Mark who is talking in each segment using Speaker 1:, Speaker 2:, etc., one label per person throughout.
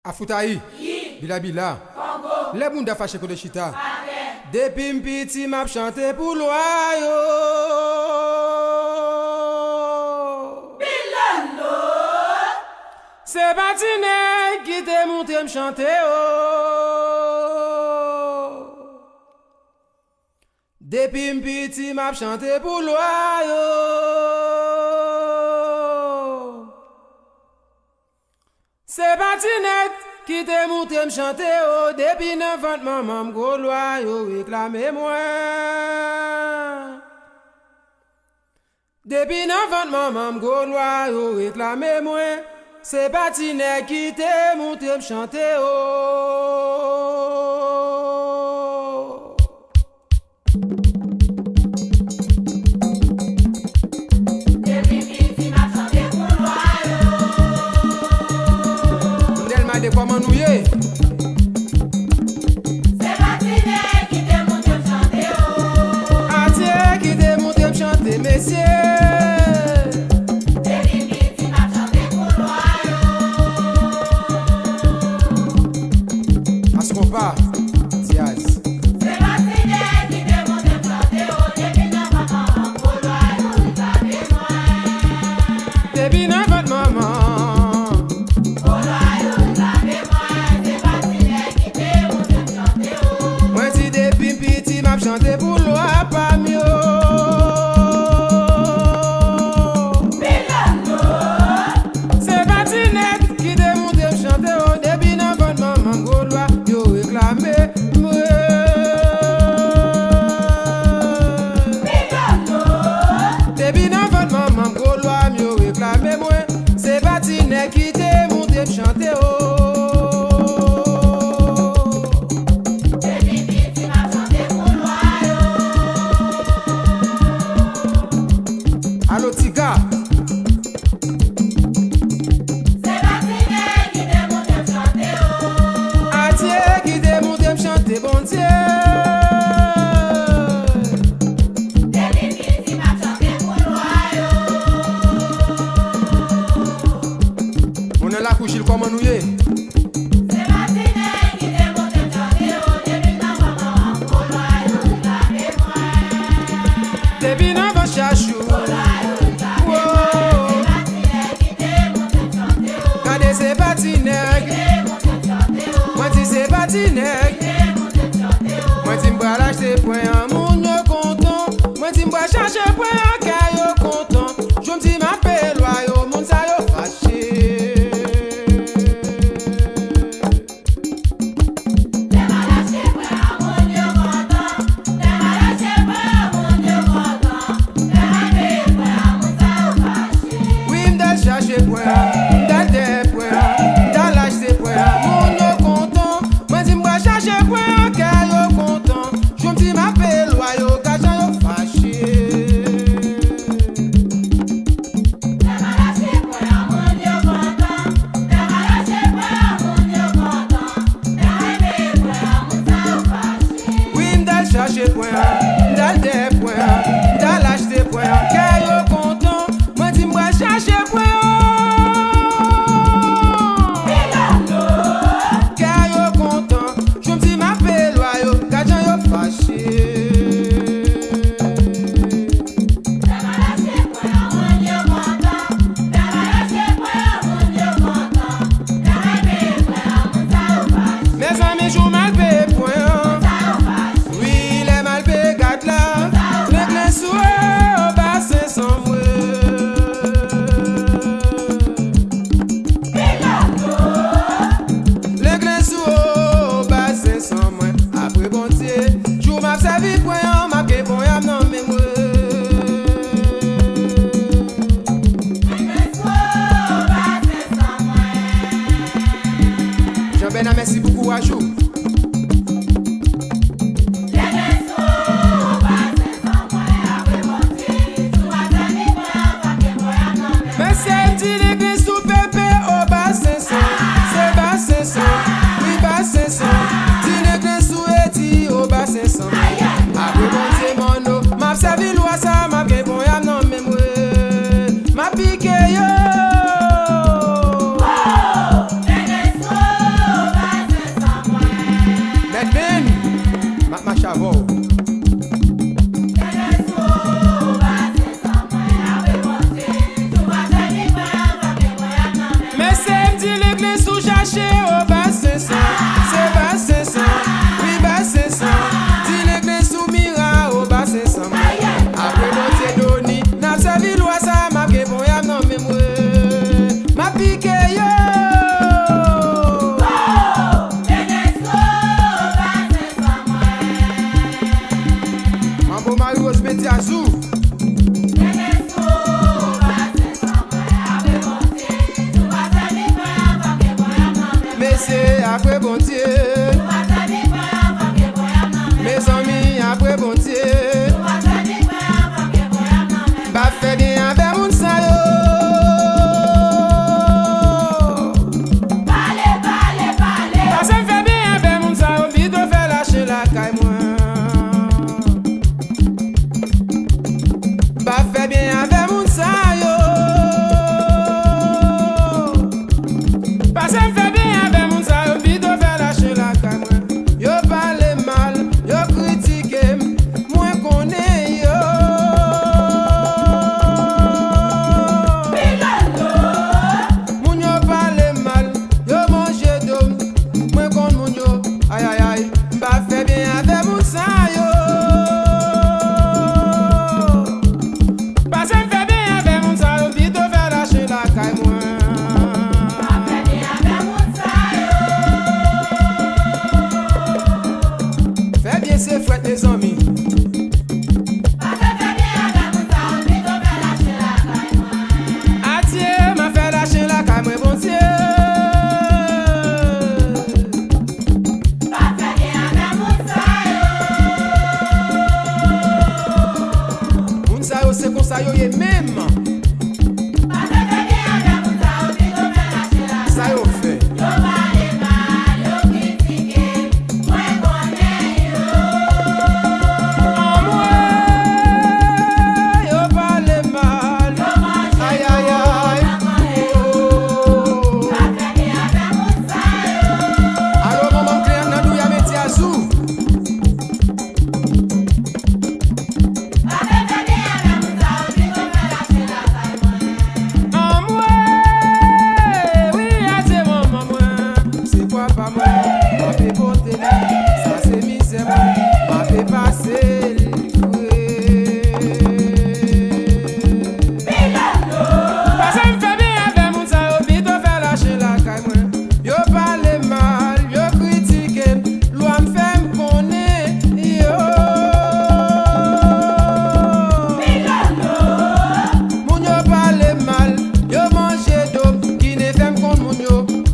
Speaker 1: Afutaï, Bila Bila, les bunda fâché de chita. Depuis m'piti m'a chanté pour loyo.
Speaker 2: Bilando.
Speaker 1: C'est Batiné qui t'est monté m'chanter oh. Depuis m'piti m'a chanté pour loyo. C'est Batiné qui t'est monté m'chanter oh. Depuis 9 ans maman m'golois yo réclamez moi. Depuis 9 ans maman m'golois yo réclamez moi. C'est Batiné qui t'est monté m'chanter oh.
Speaker 2: Depuis petit m'a chanté pour loyo.
Speaker 1: Elle m'a dit comment nous y est.
Speaker 2: C'est Batiné qui t'est monté chanter oh.
Speaker 1: Atié qui t'est monté m'chanter messieurs.
Speaker 2: Depuis petit m'a chanté pour loyo.
Speaker 1: Parce qu'on part, Diaz.
Speaker 2: C'est Batiné qui t'est monté chanter oh. Depuis 9 ans maman pour loyo réclamez moi.
Speaker 1: Depuis 9 ans maman.
Speaker 2: Pour loyo réclamez moi. C'est Batiné qui t'est monté chanter oh.
Speaker 1: Moi si depuis petit m'a chanté pour loi pas mieux.
Speaker 2: Bilando.
Speaker 1: C'est Batiné qui t'est monté chanter oh. Depuis 9 ans maman gaulois yo réclamé moi.
Speaker 2: Bilando.
Speaker 1: Depuis 9 ans maman gaulois yo réclamé moi. C'est Batiné qui t'est monté chanter oh.
Speaker 2: Depuis petit m'a chanté pour loyo.
Speaker 1: Allo Tika.
Speaker 2: C'est Batiné qui t'est monté chanter oh.
Speaker 1: Atié qui t'est monté chanter bon Dieu.
Speaker 2: Depuis petit m'a chanté pour loyo.
Speaker 1: On est là couche comment nous y est.
Speaker 2: C'est Batiné qui t'est monté chanter oh. Depuis 9 ans maman pour loyo réclamez moi.
Speaker 1: Depuis 9 ans chachou.
Speaker 2: Pour loyo réclamez moi. C'est Batiné qui t'est monté chanter oh.
Speaker 1: Regardez c'est Batiné.
Speaker 2: T'est monté chanter oh.
Speaker 1: Moi dis c'est Batiné.
Speaker 2: T'est monté chanter oh.
Speaker 1: Moi dis m'bois l'acheter point un moun yo content. Moi dis m'bois chercher point un cas yo content. Je me dis m'appelle loyo moun sa yo fâché.
Speaker 2: T'es mal lâché pour un mon Dieu content. T'es mal lâché pour un mon Dieu content. T'es mal payé pour un mon ça au fâché.
Speaker 1: Oui m'dal chercher point, m'dal te point, m'dal acheter point moun yo content. Moi dis m'bois chercher point un cas yo content. Je me dis m'appelle loyo gajan yo fâché.
Speaker 2: T'es mal lâché pour un mon Dieu content. T'es mal lâché pour un mon Dieu content. T'es mal payé pour un mon ça au fâché.
Speaker 1: Oui, m'dal chercher point, m'dal te point, m'dal acheter point, car yo content. Moi dis m'bois chercher point,
Speaker 2: Bilando.
Speaker 1: car yo content. Je me dis m'appelle loyo, gajan yo fâché.
Speaker 2: T'es mal lâché pour un mon Dieu content. T'es mal lâché pour un mon Dieu content. T'es mal payé pour un mon ça au fâché.
Speaker 1: Mes amis jouent mal payé point,
Speaker 2: Ça au fâché.
Speaker 1: oui les mal payé gâte là. Les clés sous au bassin sans moi.
Speaker 2: Bilando.
Speaker 1: Les clés sous au bassin sans moi. Après bon Dieu, jour m'a servi point, m'a que bon yam non mais moi. Jean-Bernard, merci beaucoup à jour. Mais c'est dit l'église sous pépé au bassin sans. C'est bassin sans, oui bassin sans. Dit l'église sous eti au bassin sans. Après bon Dieu mon eau, m'a servi loi ça, m'a que bon yam non mais moi. M'a piqué yo. chercher au bassin sans, c'est bassin sans, oui bassin sans. Dis l'église soumira au bassin sans. Après bon Dieu donné, n'a servi loi ça m'a que bon y'a non mais moi m'a piqué yo. Mambo Mario se met à jour. Mais c'est après bon Dieu. Mes amis après bon Dieu. Bah fait bien avec mon sa yo. Bah ça me fait bien avec mon sa yo. Vite on fait lâcher la caille moi. Bah fait bien avec mon sa yo. Bah ça me fait bien avec mon sa yo. Vite on fait lâcher la caille moi. Yo parle mal, yo critique, moi connais yo. Moun yo parle mal, yo mange d'homme, moi connais moun yo. Aïe aïe aïe, bah fait bien avec mon sa yo. Bah ça me fait bien avec mon sa yo. Vite on fait lâcher la caille moi. Fais bien ses fouettes les amis. Adieu m'a fait lâcher la caille moi bon Dieu. Moun sa yo c'est comme ça yo yé même. Ça yo fait.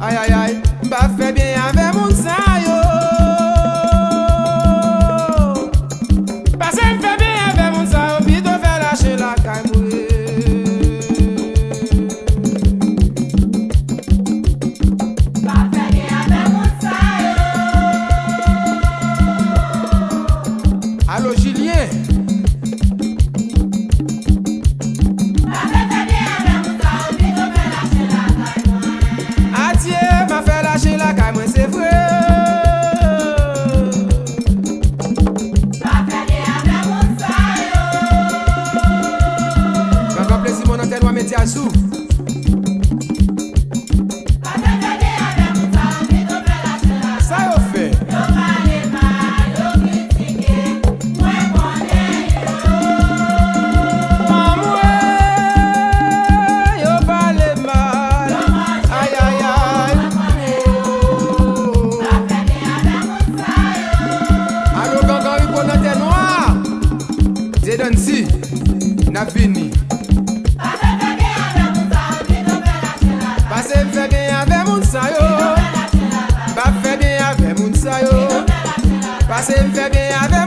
Speaker 1: Aïe aïe aïe, bah fait bien avec mon sa yo. Bah ça me fait bien avec mon sa yo. Vite on fait lâcher la caille moi. Allô Julien. Adieu m'a fait lâcher la caille moi c'est vrai. M'a fait plaisir mon antenne moi mettre à sous. Ça yo fait. Dansi, n'a fini. Passez fait bien avec mon sa yo. Bah fait bien avec mon sa yo. Passez fait bien avec